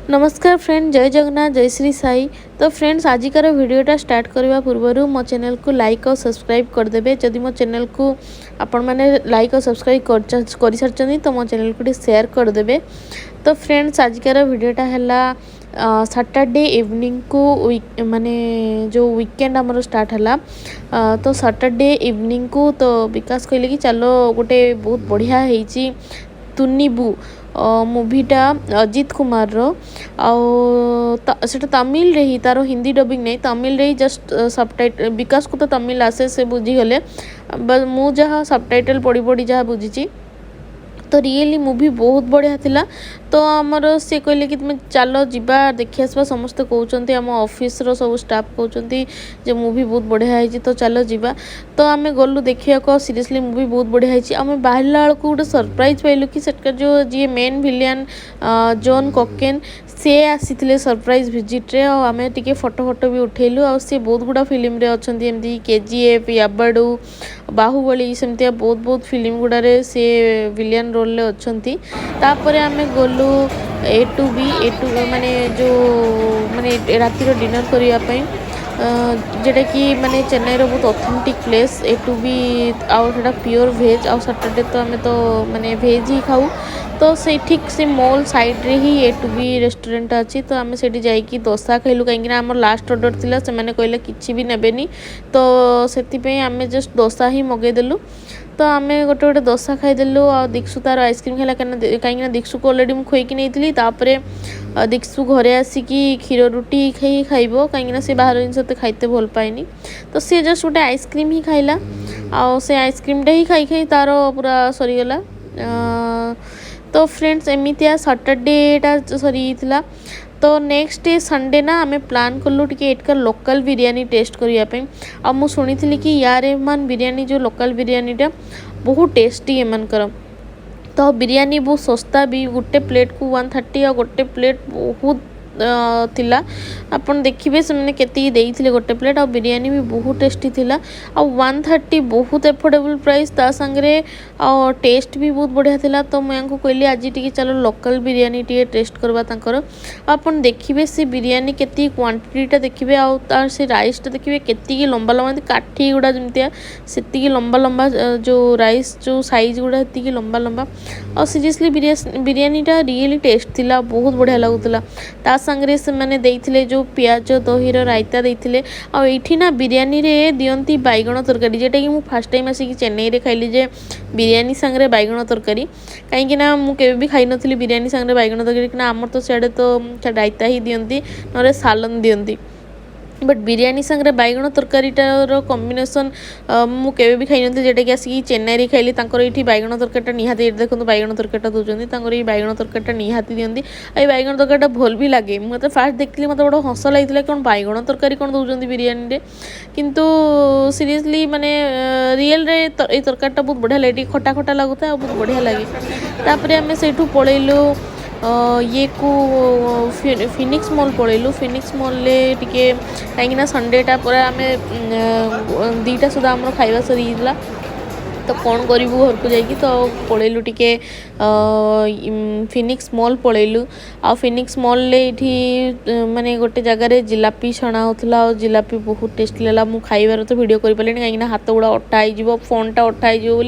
नमस्कार फ्रेंड, जय जगन्नाथ, जय श्री साई। तो फ्रेंड्स, आजिकार वीडियोटा स्टार्ट करने पूर्व मो चैनल को लाइक और सब्सक्राइब करदे। जदि मो चैनल को आपण मैंने लाइक और सब्सक्राइब कर सारी तो मो चैनल को शेयर करदे। तो फ्रेंड्स, आजिकार वीडियोटा है सैटरडे इवनिंग को माने जो वीकेंड आमर स्टार्ट है। तो सैटरडे इवनिंग को तो विकास कहले कि चलो गोटे बहुत बढ़िया है तुनिबू मुवीटा अजित कुमार रो सेटा तमिल रे ही तारो हिंदी डबिंग नहीं तमिल रे ही जस्ट सबटाइटल विकास को तो तमिल आसे से बुझीगले बस मु जहाँ सबटाइटल पढ़ी पढ़ी जहाँ बुझी तो रियली मूवी बहुत बढ़िया थिला। तो आमर सी कहले कि तुम चलो जीवा देखी आसवा समस्ते कहते आम ऑफिस रो सब स्टाफ कहते जे मूवी बहुत बढ़िया है तो चलो जीवा। तो आम गलु देखा सीरियसली मूवी बहुत बढ़िया है। आम बाहर बेलू गोटे सरप्राइज पाइलु कि सेटा जो जी मेन विलियन जॉन कॉकेन सी आसी सरप्राइज विजिट रे आम टे फोटो फोटो भी उठेलु आ सी बहुत गुड़ा फिल्म रे अच्छा एमती KGF याबाडू बाहुबली सेमती बहुत बहुत फिल्म गुड़ारे सी विलियन रोल ले अच्छी। तापर आम गलु ए टू माने जो माने रातिर डिनर करने जेटा कि माने चेन्नई रो बहुत ऑथेंटिक प्लेस ए टू बी आउटा प्योर भेज आ सैटरडे तो आम तो माने भेज ही खाऊ। तो से ठीक से मॉल साइड रे ही ए टू बी रेस्टोरेंट अच्छी। तो आम से जाइए दोसा खाइलु कहीं आम लास्ट ऑर्डर थिला से माने कहले किछि भी नेबेनी तो से आम जस्ट दोसा ही मगेदेलु। तो आम गोटे गोटे दोसा खाईदेलु आ दीक्षु तार आइसक्रीम खाला कहीं दीक्षु को अलरेडी मुझे खुईक नहीं तापर दीक्षु घरे आसिकी क्षीर रुटी खाइब कहीं से बाहर जिन खाइते भल पाएनी। तो सी जस्ट गोटे आइसक्रीम ही खाइला आ से आइसक्रीमटा ही खाई खाई तार पूरा सरीगला। तो फ्रेंड्स एमतिया सैटरडेटा सरीला। तो नेक्स्ट डे संडे ना आम प्लान कलु टे एटका लोकल बिरयानी टेस्ट करने आ मु शुणी कि यार एमान बिरयानी जो लोकल बिरयानीटा बहुत टेस्टी एमनकर। तो बिरयानी बहुत सस्ता भी गोटे प्लेट को 130 आ गोटे प्लेट बहुत थिला आपन देखिए से मैंने केती देइथिले गोटे प्लेट आ बिरयानी भी बहुत टेस्टी थिला आ 130 बहुत एफोर्डेबल प्राइस ता संगरे आ टेस्ट भी बहुत बढ़िया थिला। तो मैं को कहली आज टी चलो लोकल बिरयानी टी टेस्ट करबा तांकर आपन देखिए से बिरयानी केती क्वांटिटीटा देखिए आ तार से राइसटा देखिए केती लंबा लंबा काठी गुड़ा जमतिया सेती लंबा लंबा जो राइस जो साइज गुड़ा सेती लंबा लंबा और सीरियसली बिरयानीटा रियली टेस्ट थिला बहुत बढ़िया लागुतला। ता संगरे से मैंने देइथिले जो प्याज दही रायता देइथिले आ एठी ना बिरयानी रे दियंती बैगण तरकारी जेटा कि मु फर्स्ट टाइम आसी चेन्नई रे खाइली जे बिरयानी संगरे बैगण तरकारी कहीं ना मु केबे भी खाई नथली बिरयानी संगरे बैगण तरकारी कि आमर तो सियाडे तो रायता ही दियंती नरे सालन दियंती बट बिरयानी संगरे बैगण तरकारीटार कॉम्बिनेशन मु केबे भी खाई नथली जेटा कि आसी चेन्नई रे खाइली तांकर एठी बैगण तरकारीटा निहाती देखो बैगण तरकारीटा दोजंती तांकर ई बैगण तरकारीटा निहाती दियंती आ बैगण तरकारीटा भल भी लगे मते फास्ट देखली मते बड़ हस लागितला कोन बैगण तरकारी कोन दोजंती बिरयानी रे किंतु सीरियसली माने रियल रे ए तरकारीटा बहुत बढ़िया लागे खटा खटा लागुता बहुत बढ़िया लगे। तापर आमे सेठू पळेलु ये को फिनिक्स मॉल पड़ेलु फिनिक्स मॉल टिके कहीं संडेटा पूरा आम 2टा सुधा आम खाଇବା सरीला। तो कौन करूँ घर को जाकि तो पड़ेलु टिके फिनिक्स मॉल पड़ेलु आ फिनिक्स मॉल ये माने गोटे जगार जिलापी छणा होता और जिलापी बहुत टेस्टी लगा मु खाइबार तो वीडियो कर पारे कहीं हाथ गुड़ा अटा हो फोनटा अटा हो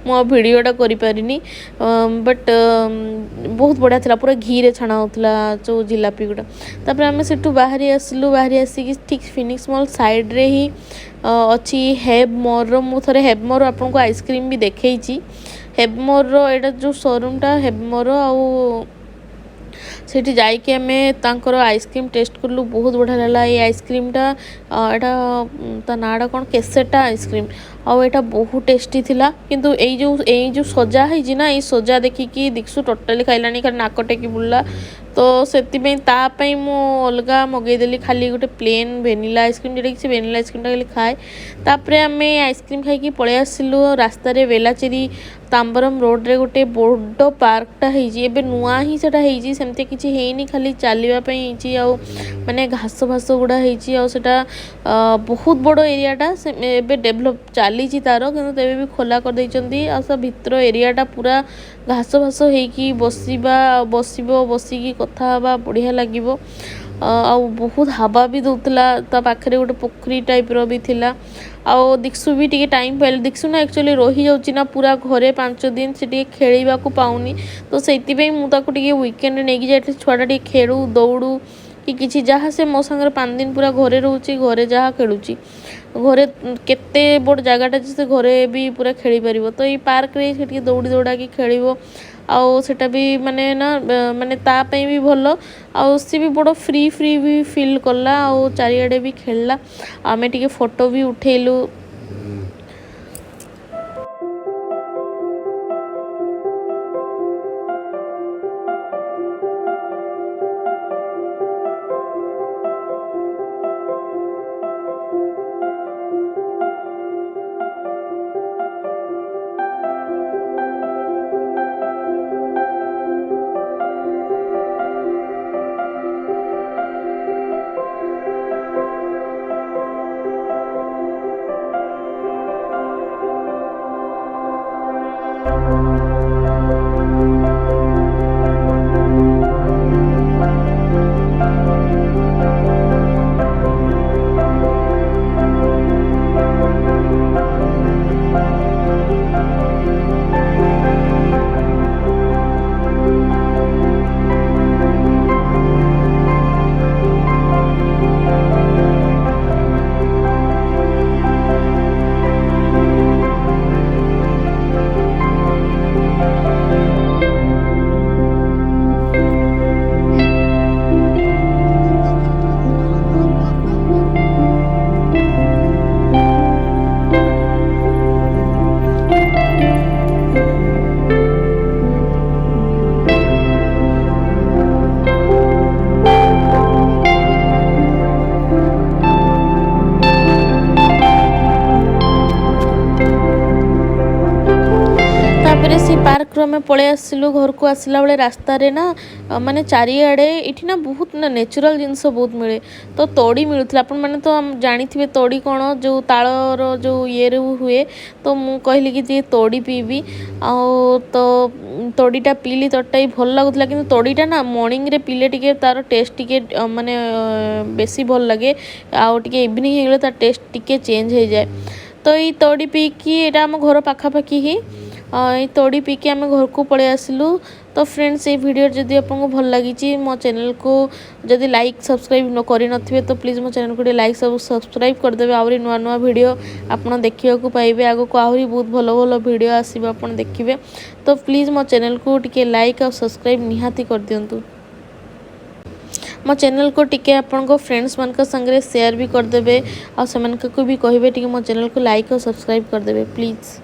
मु वीडियोटा कर पारिनी बट बहुत बढ़िया था पूरा घी रे छणा होता जो जिलापी गुड़ा। तापर आम से बाहरी आसलु बाहरी आसिक ठीक फिनिक्स मॉल साइड रे ही अच्छी हेवमोर मु थे हेवमोर आपन को आइसक्रीम भी देखी हेवमोर एटा जो शोरूमटा हेवमोर आउ सेठी जाइके आमे तांकर आइसक्रीम टेस्ट करलु बहुत बढ़िया लगा। ये आइसक्रीमटा एटा ता नाडा कौन केसेटा आइसक्रीम आउ एटा बहुत टेस्टी थिला किंतु एई जो सजा है ना ये सजा देखिकी दीक्षु टोटाली खाइलानी खाली नाक टेकी बुल्ला तो सेतिपई तापई मु अलगा मगेदेली खाली गोटे प्लेन वेनिला आइसक्रीम जेटा कि वेनिला आइसक्रीमटा खाली खाए। तापर आमे आइसक्रीम खाइकी पळै आसिलु रास्ता रे वेलाचेरी तांबरम रोड रे गोटे बड़ पार्कटा होइछि एबे नुआ ही सेटा होइछि सेमते किछि हेइनी खाली चालिबा पई होइछि आ माने घास भास गुड़ा होइछि आ सेटा बहुत बड़ एरियाटा एबे डेवलप चली तार कि तेबे भी खोला कर देइचंती आ सब भितर एरियाटा पूरा घास भास होइकी बसिकी कथा हवा बढ़िया लागिबो। आ बहुत हवा भी दौला ता पाखरे गोटे पोखरी टाइप रो भी थिला। आ दिक्सु भी टिके टाइम पाइले दिक्सु ना एक्चुअली रही जाउची ना पूरा घरे 5 दिन से टिके खेलिबा को पाउनी तो सेति पे मु ताको टिके वीकेंड ने की जाइते छुआटा टिके खेलू दौड़ू कि किछि जहाँ से मो संगे 5 दिन पूरा घरे रहूची घरे जहाँ खेलुची घरे केते बड़ जगहटा से घरे भी पूरा खेली पारिबो तो ये पार्क रे से टिके दौड़ी दौड़ा की खेलिबो आउ सेटा भी माने ना माने ता पई भी भलो आउ सी भी बड़ फ्री भी फील करला आउ चारियाडे भी खेलला आमे टिके फोटो भी उठेलु। से पार्क आम पलि आसलु घर को आसला बेले रास्ता रे ना माने चारिआडे इठी ना बहुत ना नेचुरल जिनस बहुत मिले तो तोड़ी मिलुला आपण माने तो जानी थे तोड़ी कौन जो तालर जो ये हुए तो मु कहली कि जे तोड़ी पीबी आ तो तोड़ीटा पीली तोड़टा ही भल लगुला कि तोड़ीटा ना मॉर्निंग रे पीले टिके तार टेस्ट टिके माने बेसी भल लगे आउ टिके इवनिंग हे गले तार टेस्ट टिके चेंज हो जाए तो ये तोड़ी पीकी एटा आम घर पाखापाखि ही ये तोड़ी पीके आम घर को पलि आसलु। तो फ्रेंड्स ये वीडियो जदि आपको भल लगी मो चैनल को जदि लाइक सब्सक्राइब करि नथिबे तो प्लीज़ मो चैनल को लाइक सब्सक्राइब करदेवे आहरी नुआ नुआ वीडियो आपन देखिया को पाइबे आगो को आहरी बहुत भल भल वीडियो आसीबे आपन देखिबे तो प्लीज़ मो चैनल को टिके लाइक और सब्सक्राइब निहाती कर दियंतु। मो चैनल को टिके आपन को फ्रेंड्स मान का संगे शेयर भी करदेवे और सेमान को भी कहिबे टिके मो चैनल को लाइक और सब्सक्राइब करदेवे प्लीज़।